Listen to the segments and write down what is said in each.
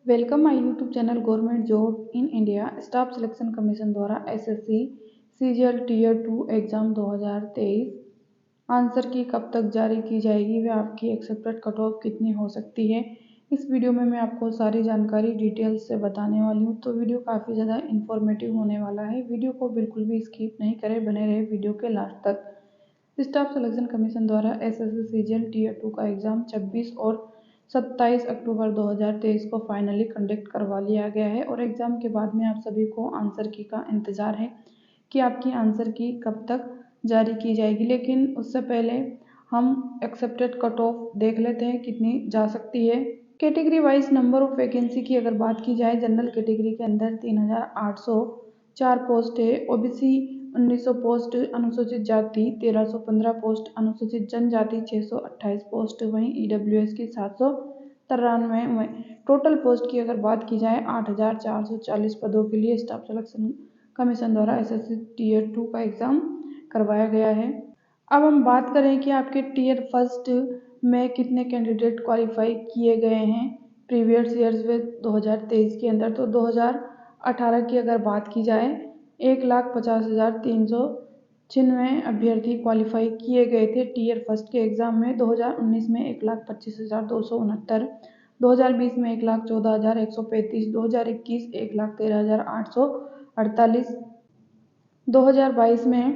Welcome my YouTube channel government job in India. Staff selection commission द्वारा SSC CGL tier 2 exam 2023 answer key कब तक जारी की जाएगी व आपकी एक्सेप्टेड कट ऑफ कितनी हो सकती है। इस वीडियो में मैं आपको सारी जानकारी डिटेल्स से बताने वाली हूँ, तो वीडियो काफ़ी ज़्यादा इन्फॉर्मेटिव होने वाला है। वीडियो को बिल्कुल भी स्किप नहीं करें, बने रहे वीडियो के लास्ट तक। स्टाफ सिलेक्शन कमीशन द्वारा एसएससी सीजीएल टीयर 2 का एग्ज़ाम 26 और 27 अक्टूबर 2023 को फाइनली कंडक्ट करवा लिया गया है और एग्ज़ाम के बाद में आप सभी को आंसर की का इंतज़ार है कि आपकी आंसर की कब तक जारी की जाएगी। लेकिन उससे पहले हम एक्सेप्टेड कट ऑफ देख लेते हैं कितनी जा सकती है। Category wise number of vacancy की अगर बात की जाए, जनरल कैटेगरी के अंदर 3804 पोस्ट है, ओबीसी 1900 पोस्ट, अनुसूचित जाति 1315 पोस्ट, अनुसूचित जनजाति 628 पोस्ट, वहीं ईडब्ल्यूएस की 793। टोटल पोस्ट की अगर बात की जाए 8440 पदों के लिए स्टाफ सिलेक्शन कमीशन द्वारा एसएससी टीयर 2 का एग्ज़ाम करवाया गया है। अब हम बात करें कि आपके टीयर फर्स्ट में कितने कैंडिडेट क्वालिफाई किए गए हैं प्रीवियस ईयर्स में 2023 के अंदर। तो 2018 की अगर बात की जाए 1,50,396 अभ्यर्थी क्वालिफाई किए गए थे टीयर फर्स्ट के एग्ज़ाम में। 2019 में 1,25,269, 2020 में 1,14,135, 2021 1,13,848, 2022 में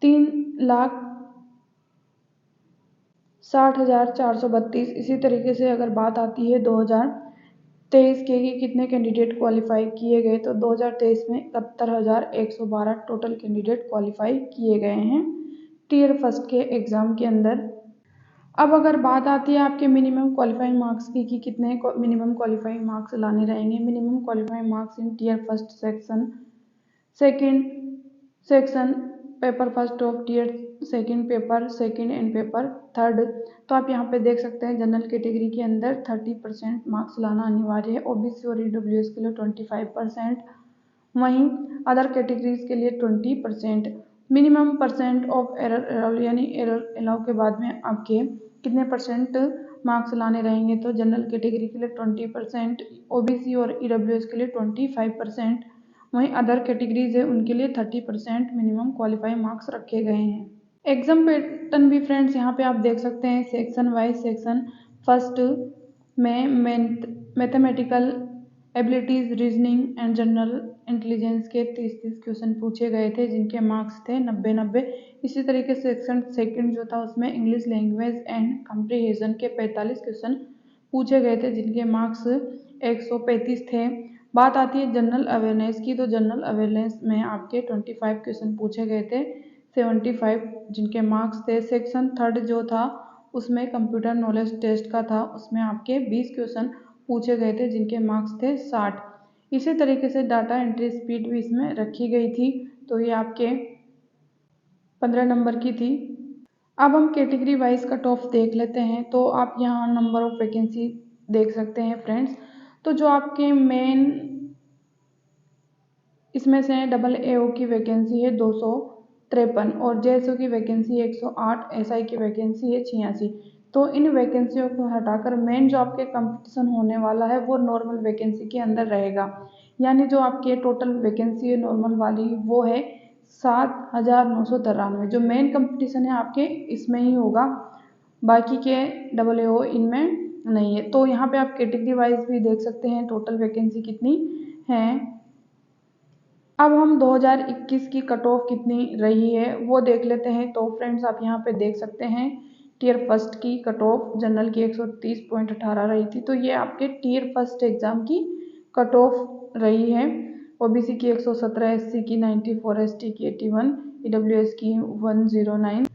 3,60,432। इसी तरीके से अगर बात आती है 2023 के कि कितने कैंडिडेट क्वालिफाई किए गए, तो 2023 में 71,112 टोटल कैंडिडेट क्वालिफाई किए गए हैं टीयर फर्स्ट के एग्ज़ाम के अंदर। अब अगर बात आती है आपके मिनिमम क्वालिफाइंग मार्क्स की कि कितने मिनिमम क्वालिफाइंग मार्क्स लाने रहेंगे। Minimum qualifying marks in tier first section paper first of tier second, paper second and paper third. तो आप यहाँ पे देख सकते हैं जनरल कैटेगरी के अंदर 30% मार्क्स लाना अनिवार्य है, ओबीसी और ईडब्ल्यूएस के लिए 25%, वहीं अदर कैटेगरीज के लिए 20%। मिनिमम परसेंट ऑफ एरर यानी एरर अलाउ के बाद में आपके कितने परसेंट मार्क्स लाने रहेंगे, तो जनरल कैटेगरी के लिए 20%, ओबीसी और ईडब्ल्यूएस के लिए 25%, वहीं अदर कैटेगरीज है उनके लिए 30% मिनिमम क्वालिफाइंग मार्क्स रखे गए हैं। एग्जाम पैटर्न भी फ्रेंड्स यहाँ पे आप देख सकते हैं सेक्शन वाइज। सेक्शन फर्स्ट में mathematical abilities, reasoning and general intelligence के 30 क्वेश्चन पूछे गए थे जिनके मार्क्स थे 90-90। इसी तरीके से सेक्शन सेकंड जो था उसमें इंग्लिश लैंग्वेज एंड कम्प्रीहेजन के 45 क्वेश्चन पूछे गए थे जिनके मार्क्स 135 थे। बात आती है जनरल अवेयरनेस की, तो जनरल अवेयरनेस में आपके 25 क्वेश्चन पूछे गए थे 75 जिनके मार्क्स थे। सेक्शन थर्ड जो था उसमें कंप्यूटर नॉलेज टेस्ट का था, उसमें आपके 20 क्वेश्चन पूछे गए थे जिनके मार्क्स थे 60। इसी तरीके से डाटा एंट्री स्पीड भी इसमें रखी गई थी, तो ये आपके 15 नंबर की थी। अब हम कैटेगरी वाइज कट ऑफ देख लेते हैं, तो आप यहाँ नंबर ऑफ वैकेंसी देख सकते हैं फ्रेंड्स। तो जो आपके मेन इसमें से डबल एओ की वैकेंसी है 253 और जेएसओ की वैकेंसी 108, एसआई की वैकेंसी है 86। तो इन वैकेंसियों को हटाकर मेन जो आपके कंपटीशन होने वाला है वो नॉर्मल वैकेंसी के अंदर रहेगा, यानी जो आपकी टोटल वैकेंसी है नॉर्मल वाली वो है 7,993। जो मेन कंपटीशन है आपके इसमें ही होगा, बाकी के डबल एओ इनमें नहीं है। तो यहाँ पे आप कैटेगरी वाइज भी देख सकते हैं टोटल वैकेंसी कितनी है। अब हम 2021 की कट ऑफ कितनी रही है वो देख लेते हैं। तो फ्रेंड्स आप यहाँ पे देख सकते हैं टीयर फर्स्ट की कट ऑफ जनरल की 130.18 रही थी, तो ये आपके टीयर फर्स्ट एग्जाम की कट ऑफ रही है। ओबीसी की 117, एससी की 94, एसटी की 81, ईडब्ल्यूएस की 109।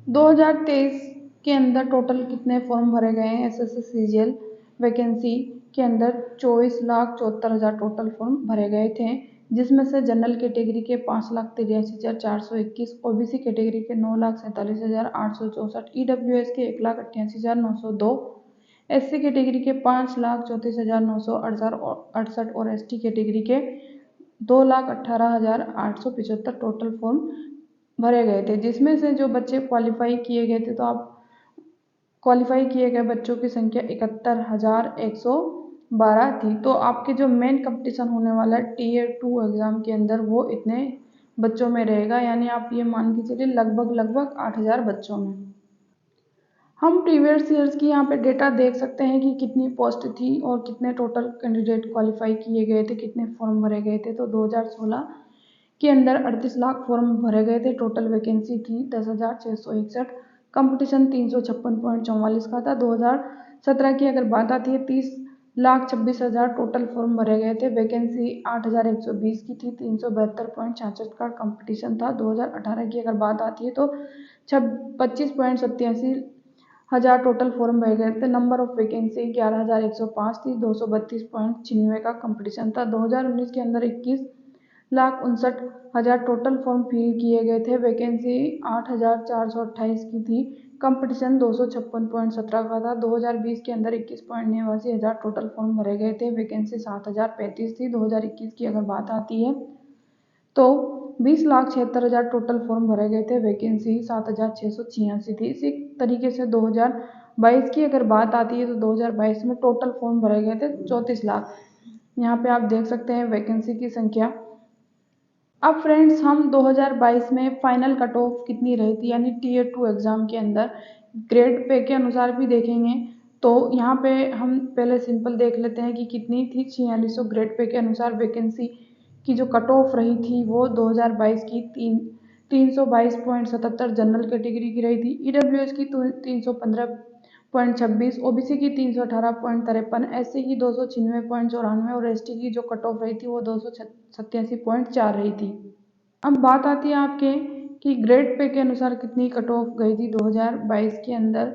2023 के अंदर टोटल कितने फॉर्म भरे गए हैं एसएससी सीजीएल वैकेंसी के अंदर 24,74,000 टोटल फॉर्म भरे गए थे, जिसमें से जनरल कैटेगरी के 5,83,421, ओबीसी कैटेगरी के 9,47,864, ईडब्ल्यूएस के 1,88,902, एससी कैटेगरी के 5,34,968 और एसटी कैटेगरी के 2,18,875 टोटल फॉर्म भरे गए थे, जिसमें से जो बच्चे क्वालिफाई किए गए थे, तो आप क्वालिफाई किए गए बच्चों की संख्या 71,100 12 थी। तो आपके जो मेन कंपटीशन होने वाला है Tier 2 एग्ज़ाम के अंदर वो इतने बच्चों में रहेगा, यानी आप ये मान के चलिए लगभग 8000 बच्चों में। हम प्रीवियस ईयर्स की यहाँ पे डेटा देख सकते हैं कि कितनी पोस्ट थी और कितने टोटल कैंडिडेट क्वालिफाई किए गए थे, कितने फॉर्म भरे गए थे। तो 2016 के अंदर 38 लाख फॉर्म भरे गए थे, टोटल वैकेंसी थी 10,661, कंपटीशन 356.44 का था। 2017 की अगर बात आती है 30,26,000 टोटल फॉर्म भरे गए थे, वैकेंसी 8,120 की थी, 372.66 का कंपटीशन था। 2018 की अगर बात आती है तो 25.87 हजार टोटल फॉर्म भरे गए थे, नंबर ऑफ वैकेंसी 11,105 थी, 232.96 का कंपटीशन था। 2019 के अंदर 21,59,000 टोटल फॉर्म फिल किए गए थे, वैकेंसी 8,428 की थी, कंपटीशन 256.17 का था। 2020 के अंदर 21,89,000 टोटल फॉर्म भरे गए थे, वैकेंसी 7,035 थी। 2021 की अगर बात आती है तो 20,76,000 टोटल फॉर्म भरे गए थे, वैकेंसी 7,686 थी। इसी तरीके से 2022 की अगर बात आती है तो 2022 में टोटल फॉर्म भरे गए थे 34 लाख। यहाँ पे आप देख सकते हैं वैकेंसी की संख्या। अब फ्रेंड्स हम 2022 में फाइनल कट ऑफ कितनी रही थी, यानी Tier 2 एग्ज़ाम के अंदर ग्रेड पे के अनुसार भी देखेंगे। तो यहाँ पे हम पहले सिंपल देख लेते हैं कि कितनी थी। 4600 ग्रेड पे के अनुसार वैकेंसी की जो कट ऑफ रही थी वो 2022 की 322.77 जनरल कैटेगरी की रही थी, EWS की 315.26, OBC की 318.53, SC की 296.94 और ST की जो कट ऑफ रही थी वो 287.4 रही थी। अब बात आती है आपके कि ग्रेड पे के अनुसार कितनी कट ऑफ गई थी 2022 के अंदर।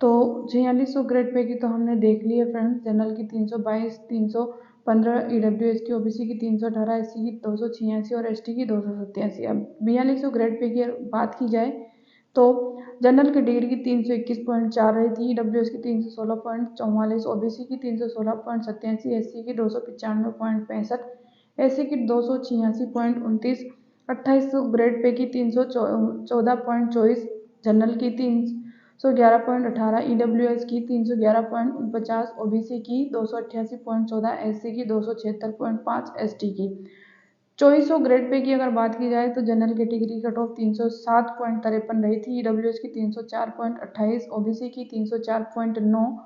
तो 4600 ग्रेड पे की तो हमने देख ली है फ्रेंड्स, जनरल की 322, 315, EWS की, OBC की 318, SC की 286 और ST की 287। अब 4200 ग्रेड पे की बात की जाए तो जनरल कैटेगरी की 321.4 रही थी, EWS की 316.44, OBC की 316.87, SC की 295.65, SC की 286.29, 2800 ग्रेड पे की 314.24, जनरल की 311.18, EWS की 311.50, OBC की 288.14, SC की 276.5, ST की 2400 ग्रेड पे की अगर बात की जाए तो जनरल कैटेगरी कट ऑफ 307.53 रही थी, EWS की 304.28, OBC की 304.9,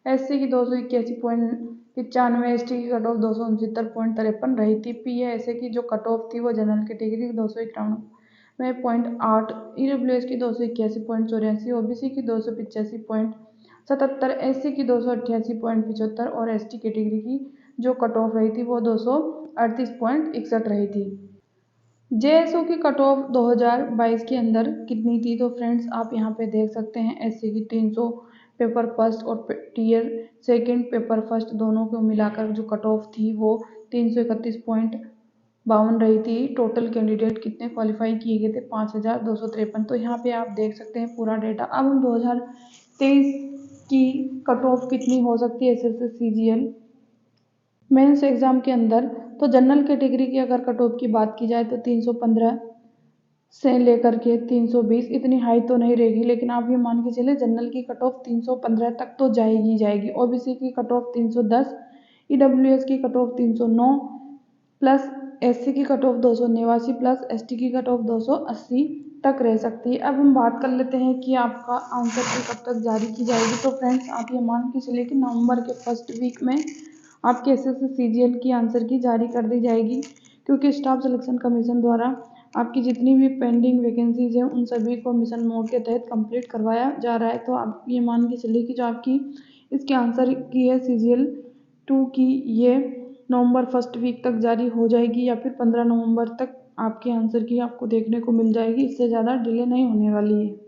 SC की 281.95, ST की कट ऑफ 269.53 रही थी। PA की जो कट ऑफ थी वो जनरल कैटेगरी की 291.8, EWS की 281.84, OBC की 285.77, SC की 288.75 और ST कैटेगरी की जो कट ऑफ रही थी वो 238.61 रही थी। JSO की कट ऑफ 2022 के अंदर कितनी थी, तो फ्रेंड्स आप यहाँ पे देख सकते हैं SC की 300 पेपर फर्स्ट और Tier 2 पेपर फर्स्ट दोनों को मिलाकर जो कट ऑफ थी वो 331.52 रही थी। टोटल कैंडिडेट कितने क्वालिफाई किए गए थे 5,253। तो यहाँ पे आप देख सकते हैं पूरा डेटा। अब हम 2023 की कट ऑफ कितनी हो सकती है SSC CGL मेंस एग्जाम के अंदर, तो जनरल कैटेगरी की अगर कट ऑफ की बात की जाए तो 315 से लेकर के 320, इतनी हाई तो नहीं रहेगी, लेकिन आप ये मान के चले जनरल की कट ऑफ 315 तक तो जाएगी। OBC की कट ऑफ 310, EWS की कट ऑफ 309 प्लस, SC की कट ऑफ 289 प्लस, ST की कट ऑफ 280 तक रह सकती है। अब हम बात कर लेते हैं कि आपका आंसर की कब तक जारी की जाएगी। तो फ्रेंड्स आप ये मान के चलिए कि नवंबर के फर्स्ट वीक में आपके SSC CGL की आंसर की जारी कर दी जाएगी, क्योंकि स्टाफ सिलेक्शन कमीशन द्वारा आपकी जितनी भी पेंडिंग वैकेंसीज हैं उन सभी को मिशन मोड के तहत कंप्लीट करवाया जा रहा है। तो आप ये मान के चलिए कि जो आपकी इसके आंसर की है CGL 2 की, ये नवंबर फर्स्ट वीक तक जारी हो जाएगी या फिर 15 नवंबर तक आपके आंसर की आपको देखने को मिल जाएगी। इससे ज़्यादा डिले नहीं होने वाली है।